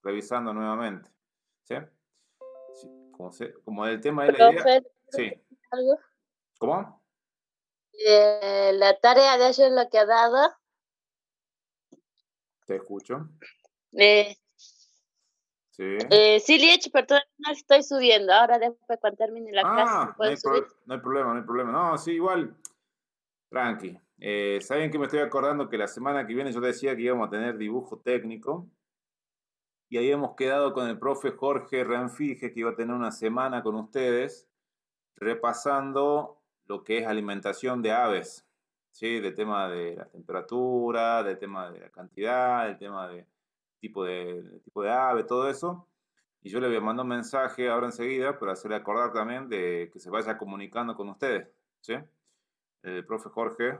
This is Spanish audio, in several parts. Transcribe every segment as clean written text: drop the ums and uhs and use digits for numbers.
revisando nuevamente. ¿Sí? Sí, como el tema de la idea. Profe, Sí. algo. ¿Cómo? La tarea de ayer, la que ha dado, Te escucho. eh, Sí. sí le he hecho, pero todavía no la estoy subiendo. Ahora después, cuando termine la clase, ¿se Ah, puede subir? no hay problema, no hay problema. No, sí, igual, tranqui. ¿Saben que me estoy acordando que la semana que viene yo decía que íbamos a tener dibujo técnico? Y habíamos quedado con el profe Jorge Renfige, que iba a tener una semana con ustedes, repasando lo que es alimentación de aves, ¿sí? De tema de la temperatura, de tema de la cantidad, del tema de tipo de ave, todo eso. Y yo le voy a mandar un mensaje ahora enseguida para hacerle acordar también de que se vaya comunicando con ustedes, ¿sí? El profe Jorge,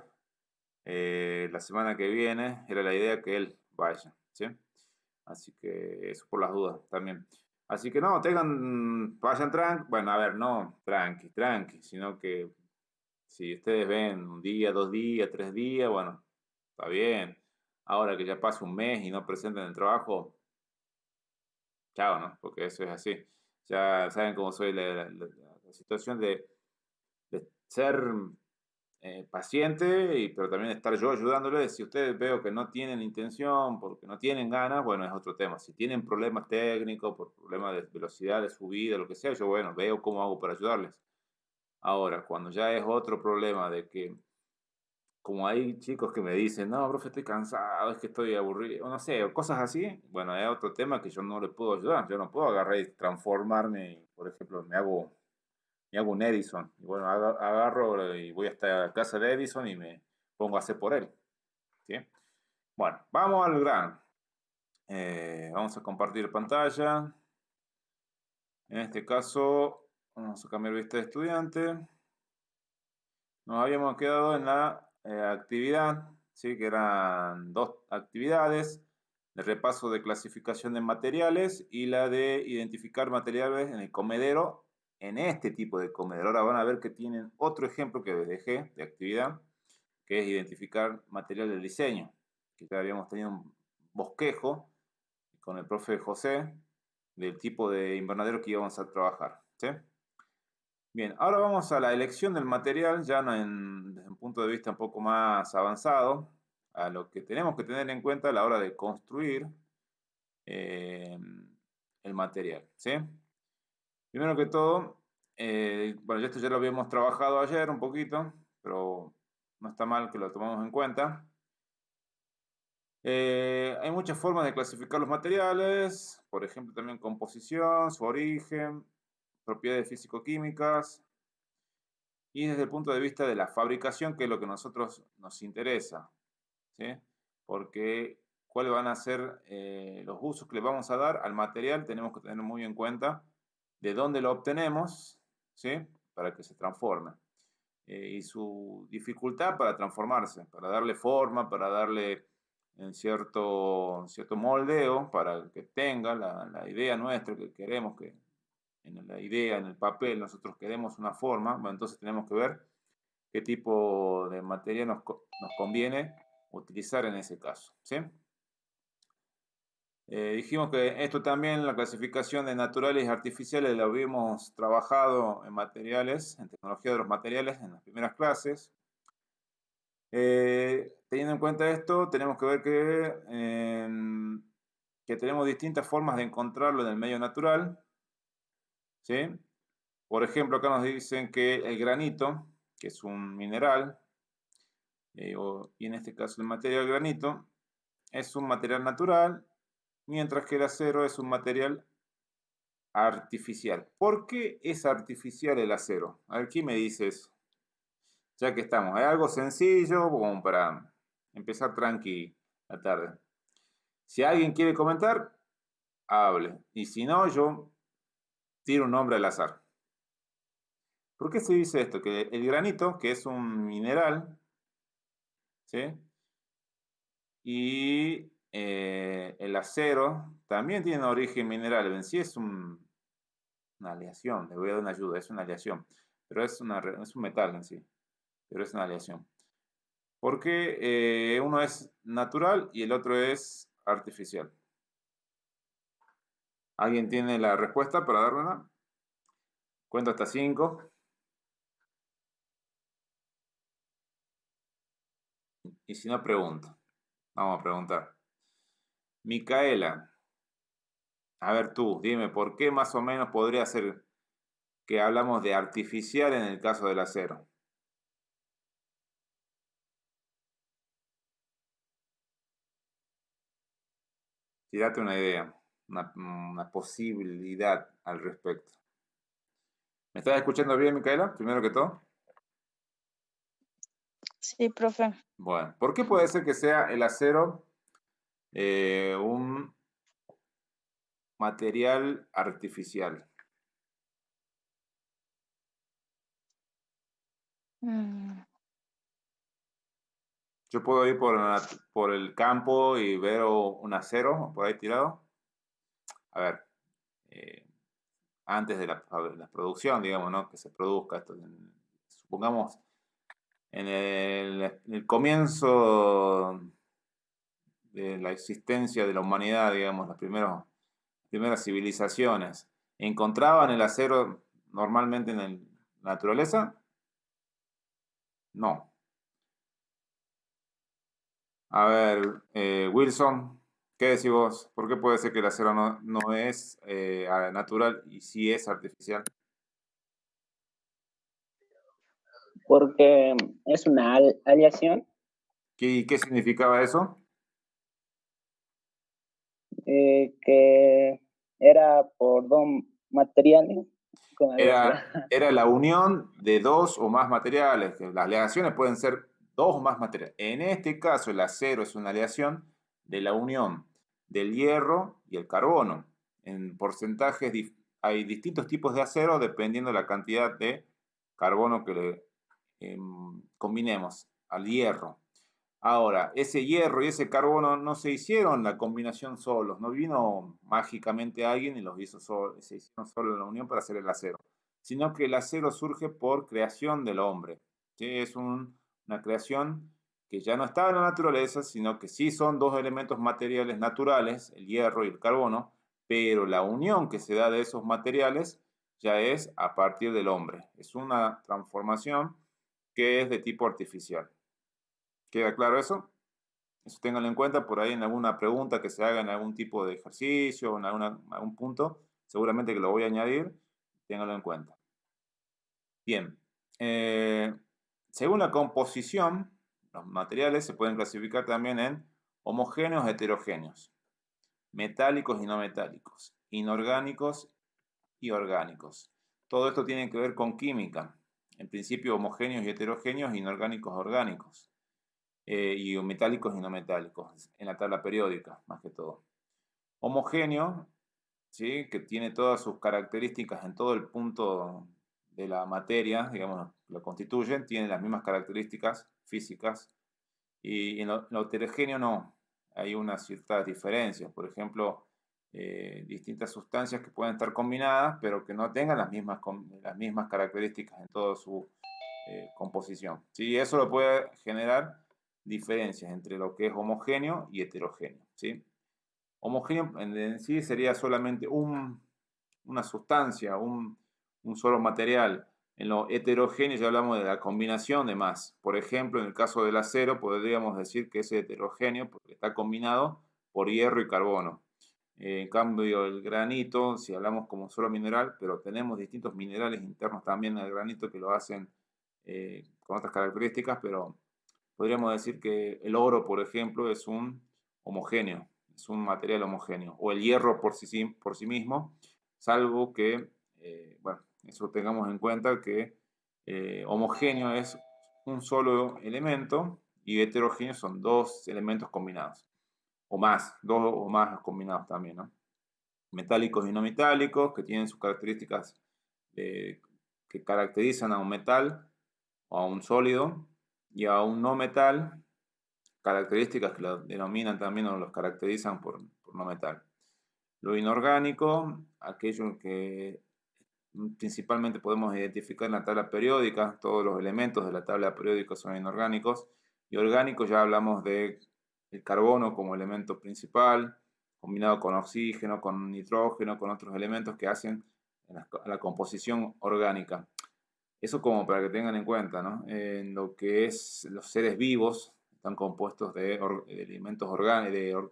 la semana que viene, era la idea que él vaya, ¿sí? Así que eso por las dudas también. Así que no, vayan tranqui, bueno, a ver, no tranqui, sino que si ustedes ven un día, 2 días, 3 días, bueno, está bien. Ahora que ya pasa un mes y no presenten el trabajo, chao, ¿no? Porque eso es así. Ya saben cómo soy la situación de ser paciente, pero también estar yo ayudándoles. Si ustedes veo que no tienen intención, porque no tienen ganas, bueno, es otro tema. Si tienen problemas técnicos, por problemas de velocidad de subida, lo que sea, yo, bueno, veo cómo hago para ayudarles. Ahora, cuando ya es otro problema de que, como hay chicos que me dicen, no, profe, estoy cansado, es que estoy aburrido, o no sé, o cosas así, bueno, es otro tema que yo no le puedo ayudar. Yo no puedo agarrar y transformarme, por ejemplo, me hago un Edison. Y bueno, agarro y voy hasta la casa de Edison y me pongo a hacer por él. ¿Sí? Bueno, vamos al grano. Vamos a compartir pantalla. En este caso, vamos a cambiar vista de estudiante. Nos habíamos quedado en la actividad, ¿sí? Que eran dos actividades: de repaso de clasificación de materiales y la de identificar materiales en el comedero, en este tipo de comedero. Ahora van a ver que tienen otro ejemplo que les dejé de actividad, que es identificar material de diseño, que ya habíamos tenido un bosquejo con el profe José del tipo de invernadero que íbamos a trabajar, ¿sí? Bien, ahora vamos a la elección del material, ya desde un punto de vista un poco más avanzado, a lo que tenemos que tener en cuenta a la hora de construir eh, el material, ¿sí? Primero que todo, bueno, esto ya lo habíamos trabajado ayer un poquito, pero no está mal que lo tomemos en cuenta. Hay muchas formas de clasificar los materiales, por ejemplo, también composición, su origen, propiedades físico-químicas, y desde el punto de vista de la fabricación, que es lo que a nosotros nos interesa, ¿sí? Porque cuáles van a ser los usos que le vamos a dar al material, tenemos que tener muy en cuenta de dónde lo obtenemos, ¿sí? Para que se transforme. Y su dificultad para transformarse, para darle forma, para darle en cierto moldeo, para que tenga la idea nuestra que queremos que en la idea, en el papel, nosotros queremos una forma. Bueno, entonces tenemos que ver qué tipo de material nos conviene utilizar en ese caso, ¿sí? Dijimos que esto también, la clasificación de naturales y artificiales, lo habíamos trabajado en materiales, en tecnología de los materiales, en las primeras clases. Teniendo en cuenta esto, tenemos que ver que tenemos distintas formas de encontrarlo en el medio natural, ¿sí? Por ejemplo, acá nos dicen que el granito, que es un mineral, y en este caso el material granito, es un material natural, mientras que el acero es un material artificial. ¿Por qué es artificial el acero? A ver, ¿quién me dice eso? Ya que estamos, hay algo sencillo como para empezar tranqui la tarde. Si alguien quiere comentar, hable. Y si no, yo tiro un nombre al azar. ¿Por qué se dice esto? Que el granito, que es un mineral, ¿sí? Y el acero también tiene origen mineral. En sí es una aleación, le voy a dar una ayuda, es una aleación. Pero es un metal en sí, pero es una aleación. Porque uno es natural y el otro es artificial. ¿Alguien tiene la respuesta para darla? Cuento hasta 5. Y si no, pregunto. Vamos a preguntar. Micaela, a ver tú, dime, ¿por qué más o menos podría ser que hablamos de artificial en el caso del acero? Tírate una idea, una posibilidad al respecto. ¿Me estás escuchando bien, Micaela? Primero que todo. Sí, profe. Bueno, ¿por qué puede ser que sea el acero un material artificial? Mm, Yo puedo ir por el campo y ver un acero por ahí tirado. A ver, eh, antes de la producción, digamos, ¿no? Que se produzca esto. Supongamos en el comienzo de la existencia de la humanidad, digamos, las primeras civilizaciones, ¿encontraban el acero normalmente en la naturaleza? No. A ver, Wilson, ¿qué decís vos? ¿Por qué puede ser que el acero no es natural y sí es artificial? Porque es una aleación ¿Qué significaba eso? que era por dos materiales con aleación. Era la unión de dos o más materiales. Que las aleaciones pueden ser dos o más materiales. En este caso, el acero es una aleación de la unión del hierro y el carbono. En porcentajes hay distintos tipos de acero dependiendo de la cantidad de carbono que le combinemos al hierro. Ahora, ese hierro y ese carbono no se hicieron la combinación solos, no vino mágicamente alguien y los hizo se hicieron solo en la unión para hacer el acero, sino que el acero surge por creación del hombre. ¿Sí? Es una creación que ya no estaba en la naturaleza, sino que sí son dos elementos materiales naturales, el hierro y el carbono, pero la unión que se da de esos materiales ya es a partir del hombre. Es una transformación que es de tipo artificial. ¿Queda claro eso? Eso ténganlo en cuenta por ahí en alguna pregunta que se haga en algún tipo de ejercicio, en algún punto. Seguramente que lo voy a añadir. Ténganlo en cuenta. Bien. Según la composición, los materiales se pueden clasificar también en homogéneos, heterogéneos, metálicos y no metálicos, inorgánicos y orgánicos. Todo esto tiene que ver con química. En principio, homogéneos y heterogéneos, inorgánicos, orgánicos. Y metálicos y no metálicos, en la tabla periódica, más que todo. Homogéneo, ¿sí? Que tiene todas sus características en todo el punto de la materia, digamos, lo constituyen, tiene las mismas características físicas, y en lo heterogéneo no, hay unas ciertas diferencias, por ejemplo, distintas sustancias que pueden estar combinadas, pero que no tengan las mismas características en toda su composición. ¿Sí? Eso lo puede generar diferencias entre lo que es homogéneo y heterogéneo. ¿Sí? Homogéneo en sí sería solamente una sustancia, un solo material. En lo heterogéneo ya hablamos de la combinación de más. Por ejemplo, en el caso del acero podríamos decir que es heterogéneo porque está combinado por hierro y carbono. En cambio, el granito, si hablamos como solo mineral, pero tenemos distintos minerales internos también al granito que lo hacen con otras características, pero podríamos decir que el oro, por ejemplo, es un homogéneo, es un material homogéneo, o el hierro por sí mismo, salvo que, bueno, eso tengamos en cuenta que homogéneo es un solo elemento y heterogéneo son dos elementos combinados, o más, dos o más combinados también, ¿no? Metálicos y no metálicos, que tienen sus características que caracterizan a un metal o a un sólido, y a un no metal, características que lo denominan también o los caracterizan por no metal. Lo inorgánico, aquello que principalmente podemos identificar en la tabla periódica, todos los elementos de la tabla periódica son inorgánicos, y orgánicos ya hablamos de el carbono como elemento principal, combinado con oxígeno, con nitrógeno, con otros elementos que hacen la composición orgánica. Eso como para que tengan en cuenta, ¿no? En lo que es los seres vivos, están compuestos de elementos orgánicos,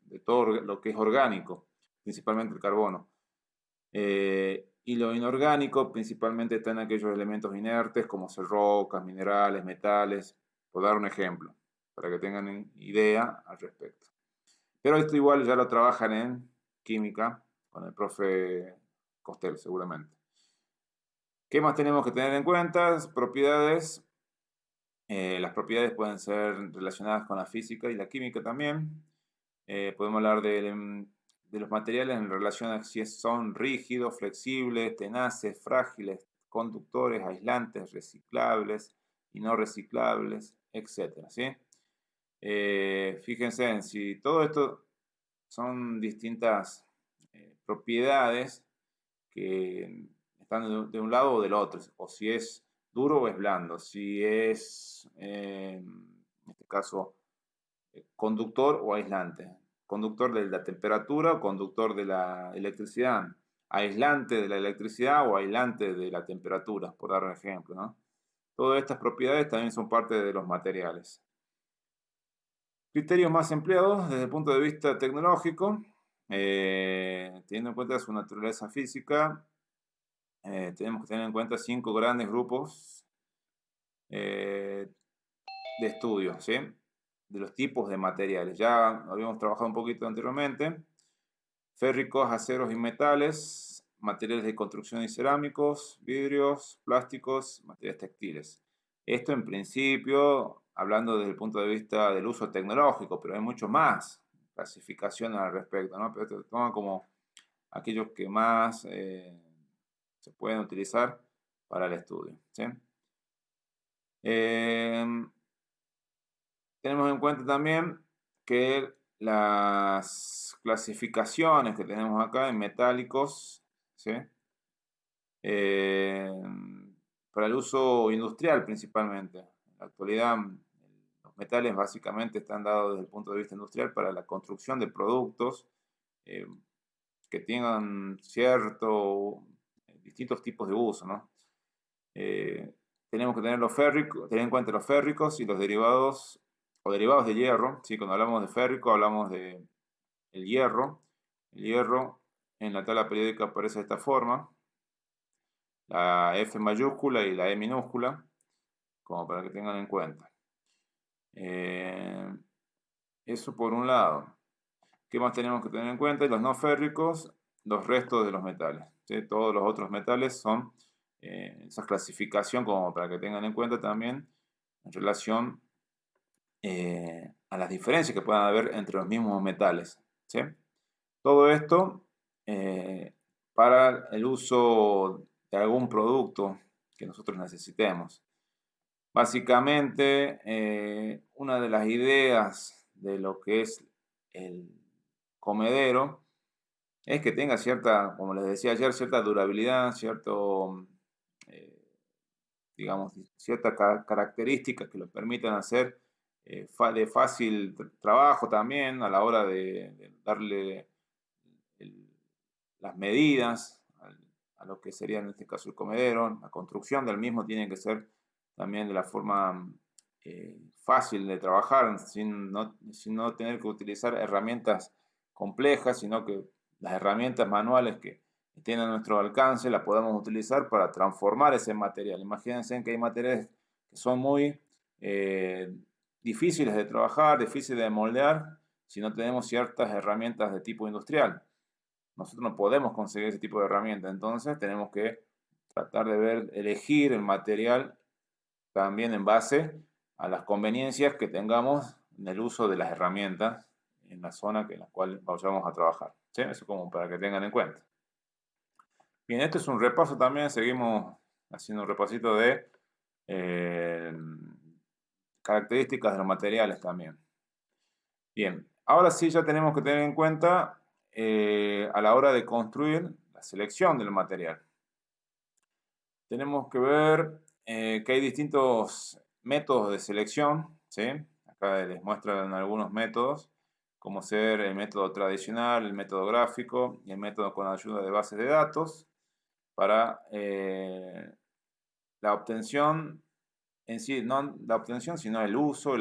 de todo lo que es orgánico, principalmente el carbono. Y lo inorgánico principalmente está en aquellos elementos inertes como ser rocas, minerales, metales, por dar un ejemplo, para que tengan idea al respecto. Pero esto igual ya lo trabajan en química con el profe Costello seguramente. ¿Qué más tenemos que tener en cuenta? Propiedades. Las propiedades pueden ser relacionadas con la física y la química también. Podemos hablar de los materiales en relación a si son rígidos, flexibles, tenaces, frágiles, conductores, aislantes, reciclables y no reciclables, etc. ¿sí? Fíjense en si todo esto son distintas propiedades que están de un lado o del otro, o si es duro o es blando, si es, en este caso, conductor o aislante, conductor de la temperatura o conductor de la electricidad, aislante de la electricidad o aislante de la temperatura, por dar un ejemplo, ¿no? Todas estas propiedades también son parte de los materiales. Criterios más empleados desde el punto de vista tecnológico, teniendo en cuenta su naturaleza física, tenemos que tener en cuenta 5 grandes grupos de estudio, ¿sí? De los tipos de materiales. Ya habíamos trabajado un poquito anteriormente. Férricos, aceros y metales, materiales de construcción y cerámicos, vidrios, plásticos, materiales textiles. Esto en principio, hablando desde el punto de vista del uso tecnológico, pero hay mucho más clasificación al respecto, ¿no? Pero esto toma como aquellos que más se pueden utilizar para el estudio, ¿sí? Tenemos en cuenta también que las clasificaciones que tenemos acá en metálicos, ¿sí? Para el uso industrial principalmente. En la actualidad, los metales básicamente están dados desde el punto de vista industrial para la construcción de productos que tengan distintos tipos de uso, ¿no? Tenemos que tener tener en cuenta los férricos y los derivados o derivados de hierro. ¿Sí? Cuando hablamos de férrico hablamos de el hierro. El hierro en la tabla periódica aparece de esta forma, la F mayúscula y la E minúscula, como para que tengan en cuenta. Eso por un lado. ¿Qué más tenemos que tener en cuenta? Los no férricos, los restos de los metales. ¿Sí? Todos los otros metales son esa clasificación como para que tengan en cuenta también en relación a las diferencias que puedan haber entre los mismos metales. ¿Sí? Todo esto para el uso de algún producto que nosotros necesitemos. Básicamente, una de las ideas de lo que es el comedero es que tenga cierta, como les decía ayer, cierta durabilidad, digamos, ciertas características que lo permitan hacer de fácil trabajo también a la hora de darle las medidas a lo que sería en este caso el comedero. La construcción del mismo tiene que ser también de la forma fácil de trabajar, sin no tener que utilizar herramientas complejas, sino que las herramientas manuales que tienen a nuestro alcance las podamos utilizar para transformar ese material. Imagínense que hay materiales que son muy difíciles de trabajar, difíciles de moldear, si no tenemos ciertas herramientas de tipo industrial. Nosotros no podemos conseguir ese tipo de herramientas, entonces tenemos que tratar de elegir el material también en base a las conveniencias que tengamos en el uso de las herramientas en la zona en la cual vayamos a trabajar. ¿Sí? Eso como para que tengan en cuenta. Bien, este es un repaso también, seguimos haciendo un repasito de características de los materiales también. Bien, ahora sí ya tenemos que tener en cuenta a la hora de construir la selección del material. Tenemos que ver que hay distintos métodos de selección, ¿sí? Acá les muestran algunos métodos, como ser el método tradicional, el método gráfico y el método con ayuda de bases de datos para la obtención en sí, no la obtención, sino el uso,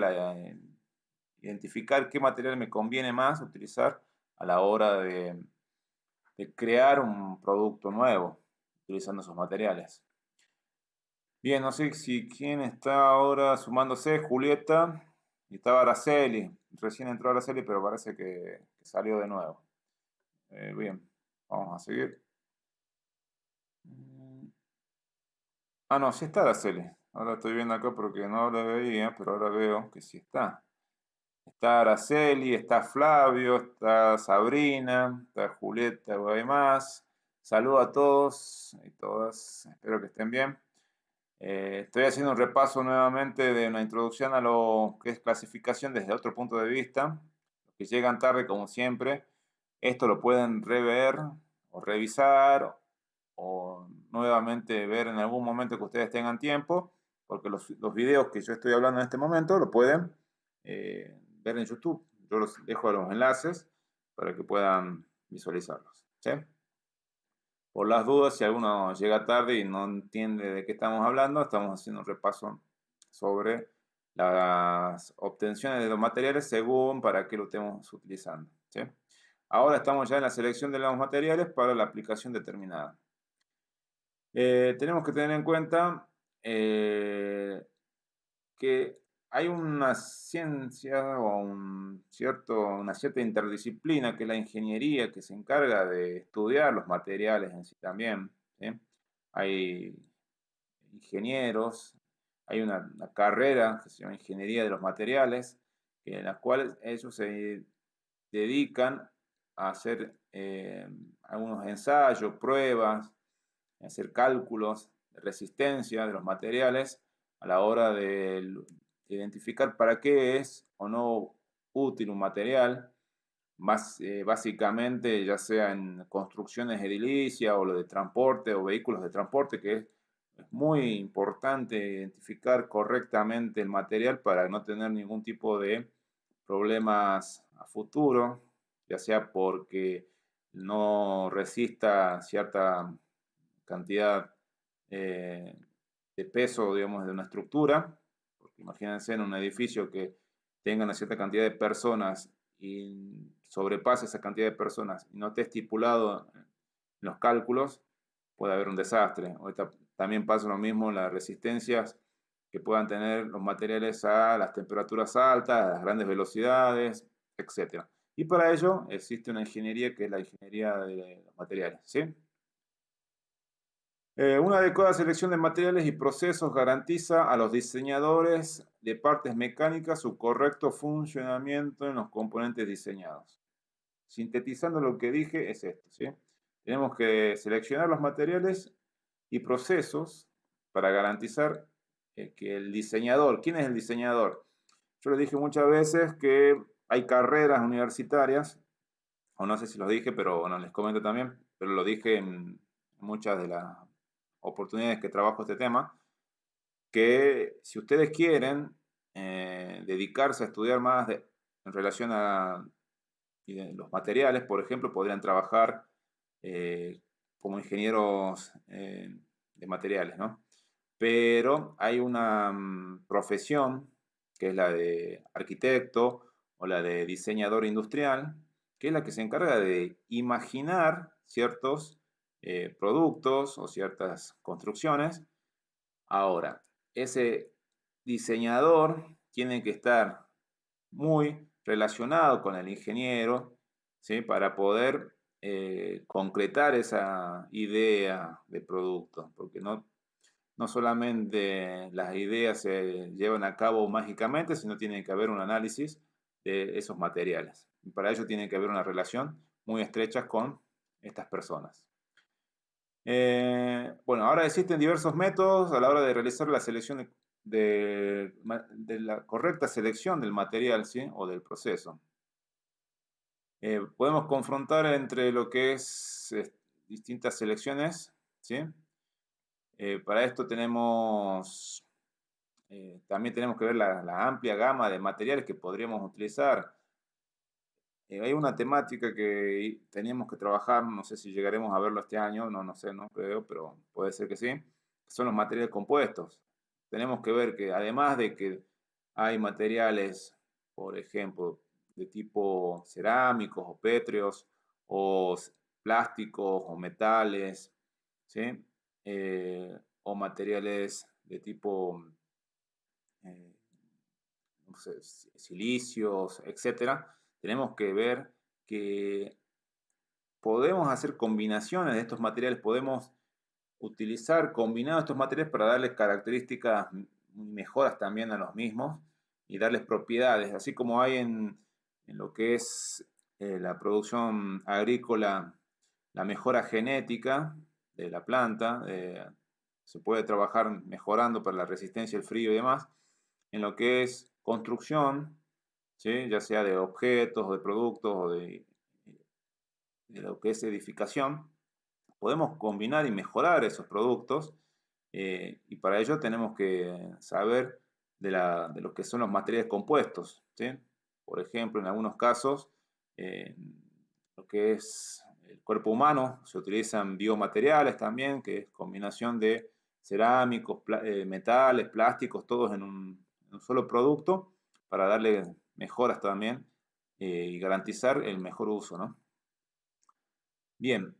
identificar qué material me conviene más utilizar a la hora de crear un producto nuevo utilizando esos materiales. Bien, no sé si quién está ahora sumándose, Julieta, y estaba Araceli, recién entró Araceli, pero parece que salió de nuevo. Bien, vamos a seguir. Ah, no, sí está Araceli. Ahora estoy viendo acá porque no la veía, pero ahora veo que sí está. Está Araceli, está Flavio, está Sabrina, está Julieta, hay más. Saludo a todos y todas, espero que estén bien. Estoy haciendo un repaso nuevamente de una introducción a lo que es clasificación desde otro punto de vista. Los que llegan tarde, como siempre, esto lo pueden rever o revisar o nuevamente ver en algún momento que ustedes tengan tiempo, porque los videos que yo estoy hablando en este momento lo pueden ver en YouTube. Yo los dejo los enlaces para que puedan visualizarlos. ¿Sí? Por las dudas, si alguno llega tarde y no entiende de qué estamos hablando, estamos haciendo un repaso sobre las obtenciones de los materiales según para qué lo estemos utilizando. ¿Sí? Ahora estamos ya en la selección de los materiales para la aplicación determinada. Tenemos que tener en cuenta que hay una ciencia o una cierta interdisciplina que es la ingeniería que se encarga de estudiar los materiales en sí también. ¿Sí? Hay ingenieros, hay una carrera que se llama Ingeniería de los Materiales, en la cual ellos se dedican a hacer algunos ensayos, pruebas, hacer cálculos de resistencia de los materiales a la hora de identificar para qué es o no útil un material, más básicamente ya sea en construcciones edilicias o lo de transporte o vehículos de transporte, que es muy importante identificar correctamente el material para no tener ningún tipo de problemas a futuro, ya sea porque no resista cierta cantidad de peso, digamos, de una estructura, porque imagínense en un edificio que tenga una cierta cantidad de personas y sobrepase esa cantidad de personas y no esté estipulado en los cálculos, puede haber un desastre. Ahorita también pasa lo mismo en las resistencias que puedan tener los materiales a las temperaturas altas, a las grandes velocidades, etc. Y para ello existe una ingeniería que es la ingeniería de los materiales, ¿sí? Una adecuada selección de materiales y procesos garantiza a los diseñadores de partes mecánicas su correcto funcionamiento en los componentes diseñados. Sintetizando lo que dije es esto, ¿sí? Tenemos que seleccionar los materiales y procesos para garantizar que el diseñador, ¿quién es el diseñador? Yo les dije muchas veces que hay carreras universitarias, o no sé si los dije, pero bueno, les comento también, pero lo dije en muchas de las oportunidades que trabajo este tema, que si ustedes quieren dedicarse a estudiar más en relación a los materiales, por ejemplo, podrían trabajar como ingenieros de materiales, ¿no? Pero hay una profesión, que es la de arquitecto o la de diseñador industrial, que es la que se encarga de imaginar ciertos productos o ciertas construcciones. Ahora, ese diseñador tiene que estar muy relacionado con el ingeniero, ¿sí? Para poder concretar esa idea de producto, porque no solamente las ideas se llevan a cabo mágicamente, sino tiene que haber un análisis de esos materiales. Y para ello tiene que haber una relación muy estrecha con estas personas. Bueno, ahora existen diversos métodos a la hora de realizar la selección de la correcta selección del material, ¿sí? O del proceso. Podemos confrontar entre lo que es distintas selecciones, ¿sí? Para esto tenemos, también tenemos que ver la amplia gama de materiales que podríamos utilizar. hay una temática que teníamos que trabajar, no sé si llegaremos a verlo este año, no sé, no creo, pero puede ser que sí, que son los materiales compuestos. Tenemos que ver que además de que hay materiales, por ejemplo, de tipo cerámicos o pétreos, o plásticos o metales, ¿sí? O materiales de tipo eh, no sé, silicios, etcétera, tenemos que ver que podemos hacer combinaciones de estos materiales, podemos utilizar combinados estos materiales para darles características mejoras también a los mismos y darles propiedades, así como hay en lo que es la producción agrícola, la mejora genética de la planta, se puede trabajar mejorando para la resistencia al frío y demás, en lo que es construcción, ¿sí? Ya sea de objetos, o de productos, o de lo que es edificación, podemos combinar y mejorar esos productos y para ello tenemos que saber de lo que son los materiales compuestos, ¿sí? Por ejemplo, en algunos casos, lo que es el cuerpo humano, se utilizan biomateriales también, que es combinación de cerámicos, metales, plásticos, todos en un solo producto para darle mejoras también y garantizar el mejor uso, ¿no? Bien.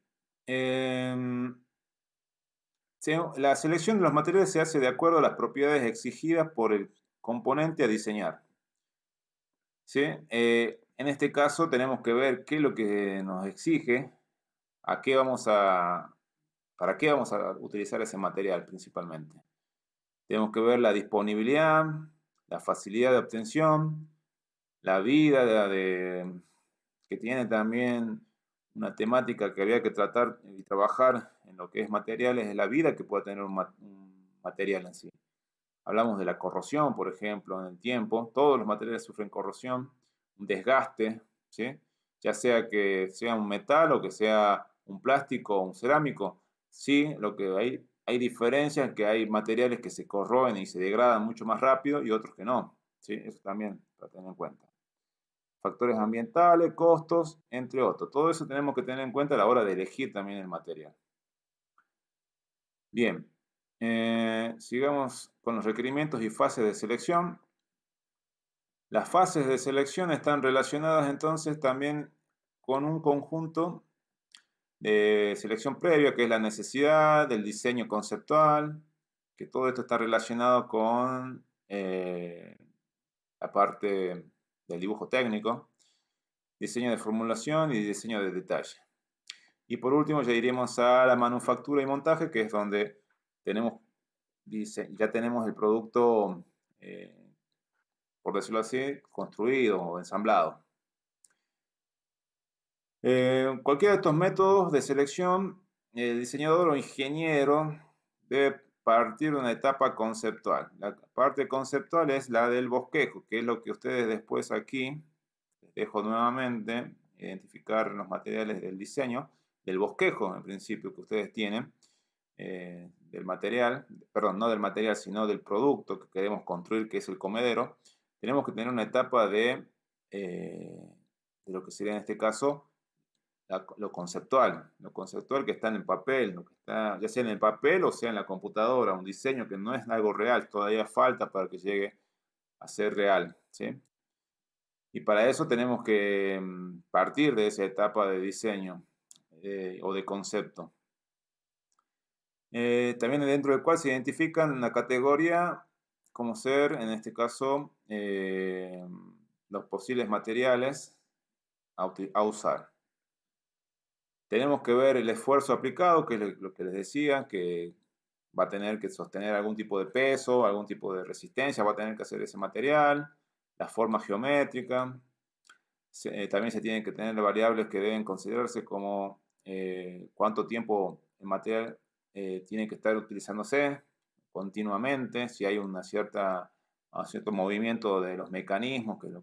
La selección de los materiales se hace de acuerdo a las propiedades exigidas por el componente a diseñar, ¿sí? En este caso tenemos que ver qué es lo que nos exige, a qué para qué vamos a utilizar ese material principalmente. Tenemos que ver la disponibilidad, la facilidad de obtención, la vida que tiene también una temática que había que tratar y trabajar en lo que es materiales, es la vida que puede tener un material en sí. Hablamos de la corrosión, por ejemplo, en el tiempo. Todos los materiales sufren corrosión, un desgaste, ¿sí? Ya sea que sea un metal o que sea un plástico o un cerámico. Sí, lo que hay diferencias, que hay materiales que se corroen y se degradan mucho más rápido y otros que no, ¿sí? Eso también para tener en cuenta. Factores ambientales, costos, entre otros. Todo eso tenemos que tener en cuenta a la hora de elegir también el material. Bien, sigamos con los requerimientos y fases de selección. Las fases de selección están relacionadas entonces también con un conjunto de selección previa, que es la necesidad del diseño conceptual, que todo esto está relacionado con la parte del dibujo técnico, diseño de formulación y diseño de detalle. Y por último ya iremos a la manufactura y montaje, que es donde ya tenemos el producto, por decirlo así, construido o ensamblado. Cualquiera de estos métodos de selección, el diseñador o ingeniero debe partir de una etapa conceptual. La parte conceptual es la del bosquejo, que es lo que ustedes después aquí, les dejo nuevamente, identificar los materiales del diseño, del bosquejo en principio que ustedes tienen, del material, perdón, no del material, sino del producto que queremos construir, que es el comedero. Tenemos que tener una etapa de lo que sería en este caso lo conceptual que está en el papel, lo que está, ya sea en el papel o sea en la computadora, un diseño que no es algo real, todavía falta para que llegue a ser real, ¿sí? Y para eso tenemos que partir de esa etapa de diseño o de concepto. También dentro del cual se identifican una categoría como ser, en este caso, los posibles materiales a usar. Tenemos que ver el esfuerzo aplicado, que es lo que les decía, que va a tener que sostener algún tipo de peso, algún tipo de resistencia, va a tener que hacer ese material, la forma geométrica. También se tienen que tener variables que deben considerarse como cuánto tiempo el material tiene que estar utilizándose continuamente, si hay un cierto movimiento de los mecanismos que lo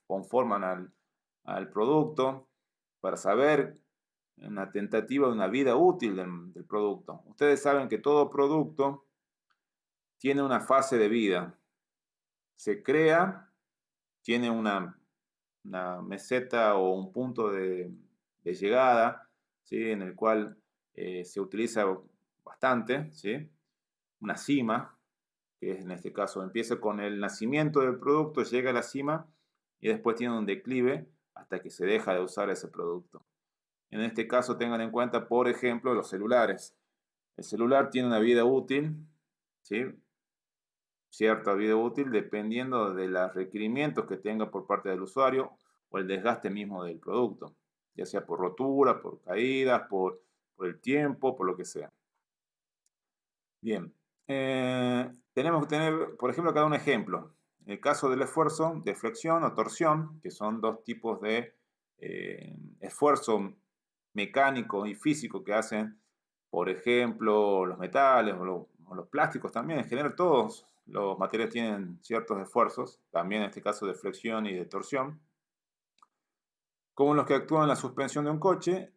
conforman al producto, para saber una tentativa de una vida útil del producto. Ustedes saben que todo producto tiene una fase de vida. Se crea, tiene una una meseta o un punto de llegada, ¿sí? En el cual se utiliza bastante, ¿sí? Una cima, que es, en este caso empieza con el nacimiento del producto, llega a la cima y después tiene un declive hasta que se deja de usar ese producto. En este caso tengan en cuenta, por ejemplo, los celulares. El celular tiene una vida útil, ¿sí? Cierta vida útil dependiendo de los requerimientos que tenga por parte del usuario o el desgaste mismo del producto, ya sea por rotura, por caídas, por el tiempo, por lo que sea. Bien, tenemos que tener, por ejemplo, acá un ejemplo. En el caso del esfuerzo de flexión o torsión, que son dos tipos de esfuerzo mecánico y físico que hacen, por ejemplo, los metales o los plásticos también. En general, todos los materiales tienen ciertos esfuerzos, también en este caso de flexión y de torsión, como los que actúan en la suspensión de un coche.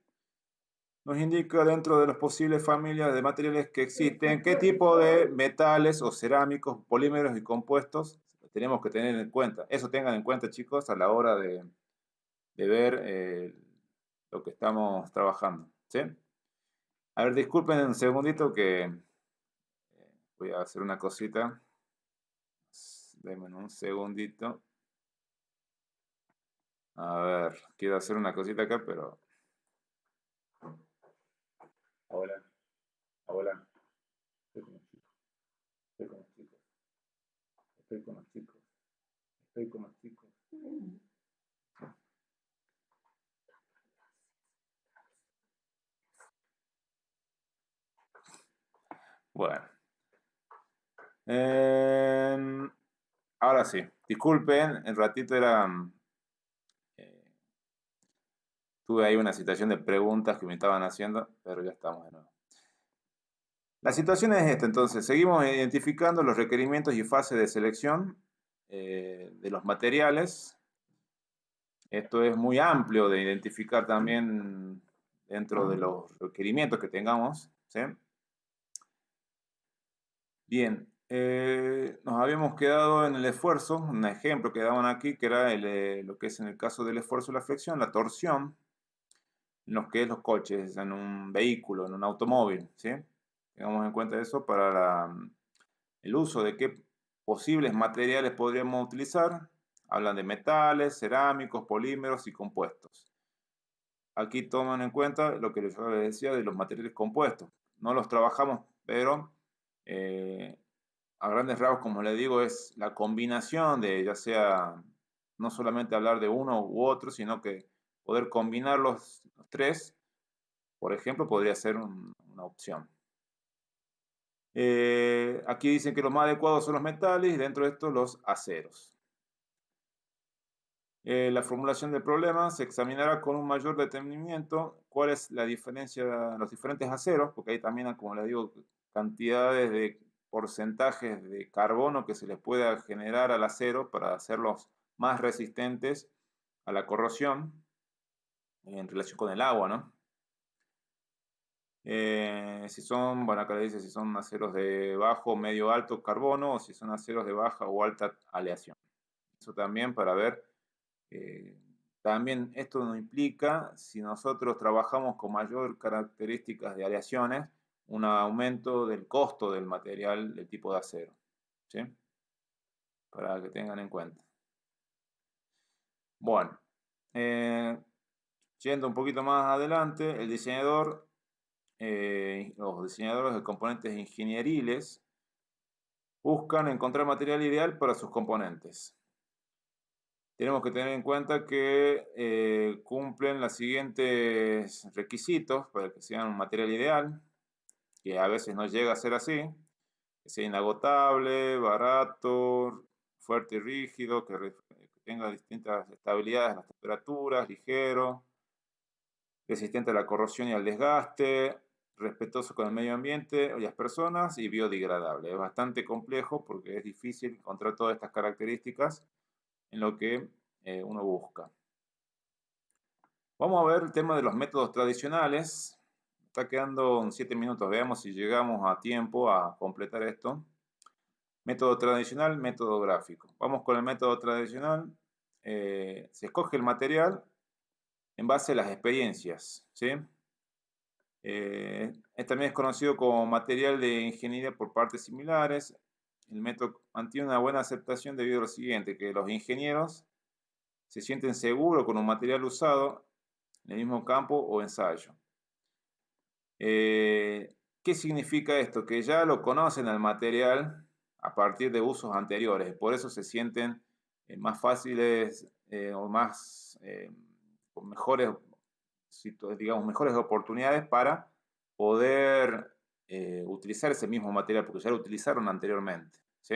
Nos indica dentro de las posibles familias de materiales que existen, qué tipo de metales o cerámicos, polímeros y compuestos tenemos que tener en cuenta. Eso tengan en cuenta, chicos, a la hora de ver lo que estamos trabajando, ¿sí? A ver, disculpen un segundito que voy a hacer una cosita. Denme un segundito. A ver, quiero hacer una cosita acá, pero... Hola, hola. Estoy con los chicos. Estoy con los chicos. Estoy con los chicos. Estoy con los chicos. Bueno. Ahora sí. Disculpen, el ratito era... tuve ahí una situación de preguntas que me estaban haciendo, pero ya estamos de nuevo. La situación es esta, entonces. Seguimos identificando los requerimientos y fases de selección de los materiales. Esto es muy amplio de identificar también dentro de los requerimientos que tengamos, ¿sí? Bien, nos habíamos quedado en el esfuerzo, un ejemplo que daban aquí, que era lo que es en el caso del esfuerzo y la flexión, la torsión, en lo que es los coches, en un vehículo, en un automóvil, ¿sí? Tengamos en cuenta eso para el uso de qué posibles materiales podríamos utilizar. Hablan de metales, cerámicos, polímeros y compuestos. Aquí toman en cuenta lo que yo les decía de los materiales compuestos. No los trabajamos, pero a grandes rasgos, como les digo, es la combinación de, ya sea, no solamente hablar de uno u otro, sino que poder combinar los tres, por ejemplo, podría ser una opción. Aquí dicen que los más adecuados son los metales y dentro de esto los aceros. La formulación del problema se examinará con un mayor detenimiento cuál es la diferencia, los diferentes aceros, porque hay también, como les digo, cantidades de porcentajes de carbono que se les pueda generar al acero para hacerlos más resistentes a la corrosión en relación con el agua, ¿no? Si son, bueno, acá le dice si son aceros de bajo o medio alto carbono o si son aceros de baja o alta aleación. Eso también para ver. También esto nos implica, si nosotros trabajamos con mayor características de aleaciones, un aumento del costo del material del tipo de acero, ¿sí? Para que tengan en cuenta. Bueno, yendo un poquito más adelante, el diseñador, los diseñadores de componentes ingenieriles buscan encontrar material ideal para sus componentes. Tenemos que tener en cuenta que cumplen los siguientes requisitos para que sean un material ideal, que a veces no llega a ser así, que sea inagotable, barato, fuerte y rígido, que tenga distintas estabilidades en las temperaturas, ligero, resistente a la corrosión y al desgaste, respetuoso con el medio ambiente y las personas y biodegradable. Es bastante complejo porque es difícil encontrar todas estas características en lo que uno busca. Vamos a ver el tema de los métodos tradicionales. Está quedando 7 minutos. Veamos si llegamos a tiempo a completar esto. Método tradicional, método gráfico. Vamos con el método tradicional. se escoge el material en base a las experiencias, ¿sí? También es conocido como material de ingeniería por partes similares. El método mantiene una buena aceptación debido a lo siguiente, que los ingenieros se sienten seguros con un material usado en el mismo campo o ensayo. ¿Qué significa esto? Que ya lo conocen al material a partir de usos anteriores, por eso se sienten más fáciles o más con mejores, digamos, mejores oportunidades para poder utilizar ese mismo material, porque ya lo utilizaron anteriormente, ¿sí?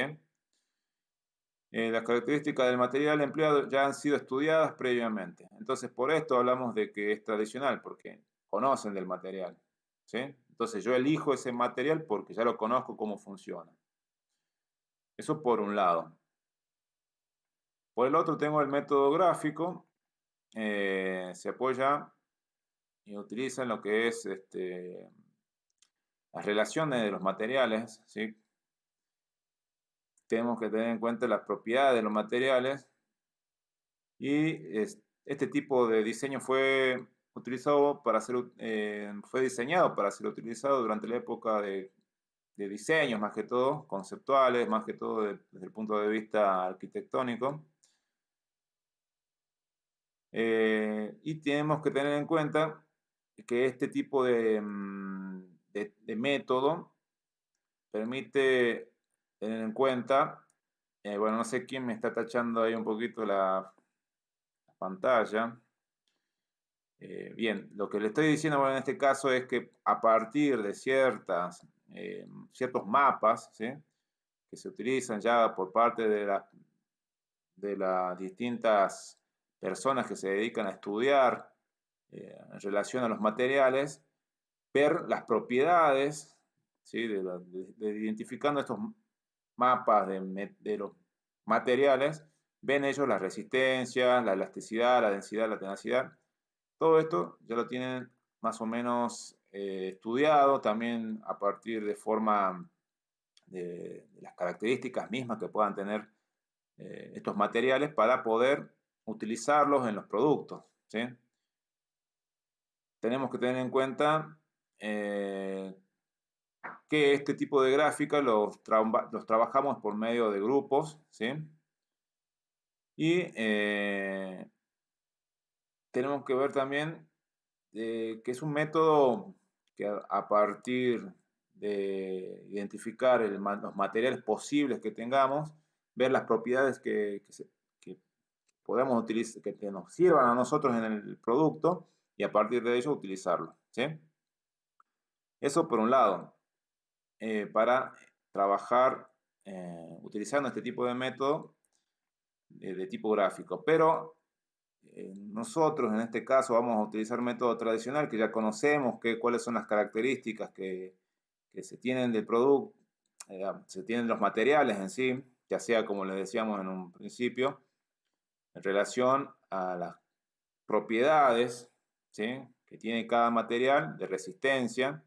Las características del material empleado ya han sido estudiadas previamente. Entonces, por esto hablamos de que es tradicional, porque conocen del material, ¿sí? Entonces, yo elijo ese material porque ya lo conozco cómo funciona. Eso por un lado. Por el otro tengo el método gráfico. Se apoya y utiliza en lo que es las relaciones de los materiales, ¿sí? Tenemos que tener en cuenta las propiedades de los materiales y este tipo de diseño fue utilizado para ser, fue diseñado para ser utilizado durante la época de diseños, más que todo, conceptuales, más que todo desde el punto de vista arquitectónico. Y tenemos que tener en cuenta que este tipo de método permite tener en cuenta, bueno, no sé quién me está tachando ahí un poquito la pantalla. Bien, lo que le estoy diciendo bueno, en este caso es que a partir de ciertos mapas, ¿sí? Que se utilizan ya por parte de las distintas personas que se dedican a estudiar en relación a los materiales, ver las propiedades, ¿sí? de identificando estos mapas de los materiales, ven ellos las resistencias, la elasticidad, la densidad, la tenacidad. Todo esto ya lo tienen más o menos estudiado, también a partir de forma de las características mismas que puedan tener estos materiales para poder utilizarlos en los productos, ¿sí? Tenemos que tener en cuenta que este tipo de gráfica los trabajamos por medio de grupos, ¿sí? Y tenemos que ver también que es un método que a partir de identificar los materiales posibles que tengamos, ver las propiedades que podemos utilizar, que nos sirvan a nosotros en el producto y a partir de ello utilizarlo, ¿sí? Eso por un lado, para trabajar utilizando este tipo de método de tipo gráfico, pero nosotros en este caso vamos a utilizar método tradicional que ya conocemos cuáles son las características que se tienen del producto, se tienen los materiales en sí, ya sea como les decíamos en un principio, en relación a las propiedades, ¿sí? Que tiene cada material de resistencia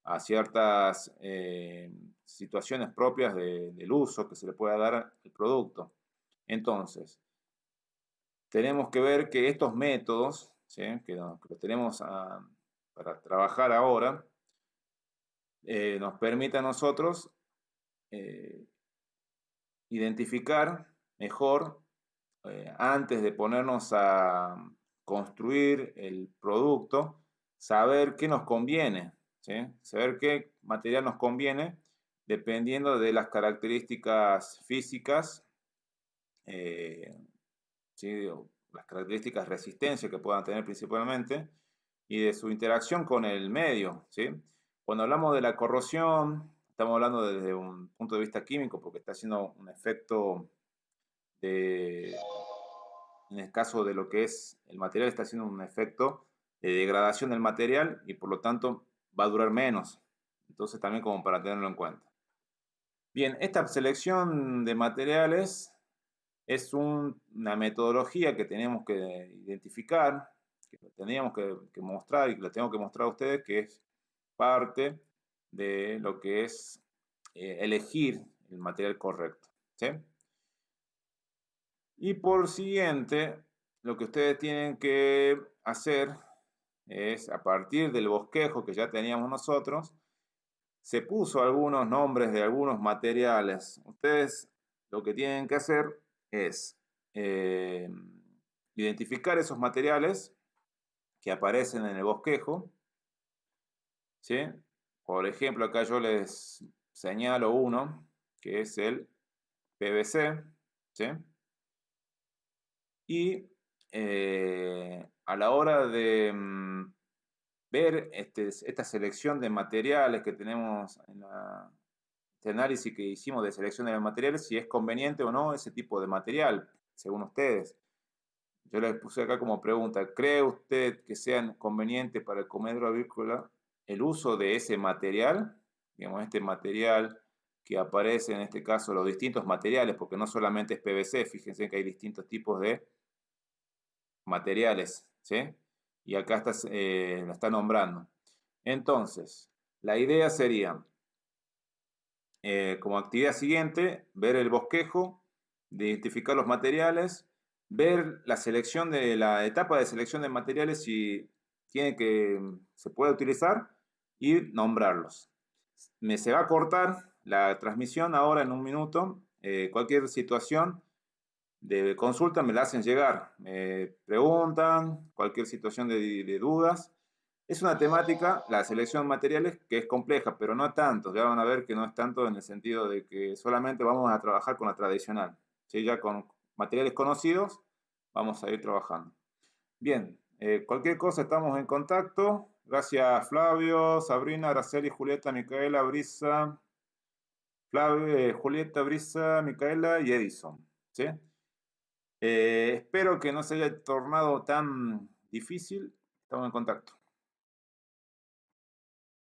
a ciertas situaciones propias del uso que se le pueda dar al producto. Entonces, tenemos que ver que estos métodos, ¿sí? que los tenemos para trabajar ahora, nos permite a nosotros identificar mejor, antes de ponernos a construir el producto, saber qué nos conviene, ¿sí? Saber qué material nos conviene dependiendo de las características físicas, ¿sí? Las características de resistencia que puedan tener principalmente y de su interacción con el medio, ¿sí? Cuando hablamos de la corrosión, estamos hablando desde un punto de vista químico porque está haciendo un efecto en el caso de lo que es el material, está haciendo un efecto de degradación del material y por lo tanto va a durar menos. Entonces también como para tenerlo en cuenta. Bien, esta selección de materiales es una metodología que tenemos que identificar, que teníamos que mostrar y que lo tengo que mostrar a ustedes, que es parte de lo que es elegir el material correcto, ¿sí? Y por siguiente, lo que ustedes tienen que hacer es, a partir del bosquejo que ya teníamos nosotros, se puso algunos nombres de algunos materiales. Ustedes lo que tienen que hacer es identificar esos materiales que aparecen en el bosquejo, ¿sí? Por ejemplo, acá yo les señalo uno, que es el PVC, ¿sí? Y a la hora de ver esta selección de materiales que tenemos en este análisis que hicimos de selección de los materiales, si es conveniente o no ese tipo de material, según ustedes. Yo les puse acá como pregunta, ¿cree usted que sea conveniente para el comedor avícola el uso de ese material? Digamos, este material que aparece en este caso, los distintos materiales, porque no solamente es PVC, fíjense que hay distintos tipos de materiales, ¿sí? Y acá lo está nombrando. Entonces, la idea sería, como actividad siguiente, ver el bosquejo, identificar los materiales, ver la selección de la etapa de selección de materiales si se puede utilizar y nombrarlos. Se va a cortar la transmisión ahora en un minuto. Cualquier situación de consulta me la hacen llegar, me preguntan, cualquier situación de dudas. Es una temática, la selección de materiales, que es compleja, pero no tanto. Ya van a ver que no es tanto en el sentido de que solamente vamos a trabajar con la tradicional. ¿Sí? Ya con materiales conocidos vamos a ir trabajando. Bien, cualquier cosa estamos en contacto. Gracias Flavio, Sabrina, Araceli, Julieta, Micaela, Brisa, Flavio, Julieta, Brisa, Micaela y Edison. ¿Sí? Espero que no se haya tornado tan difícil. Estamos en contacto.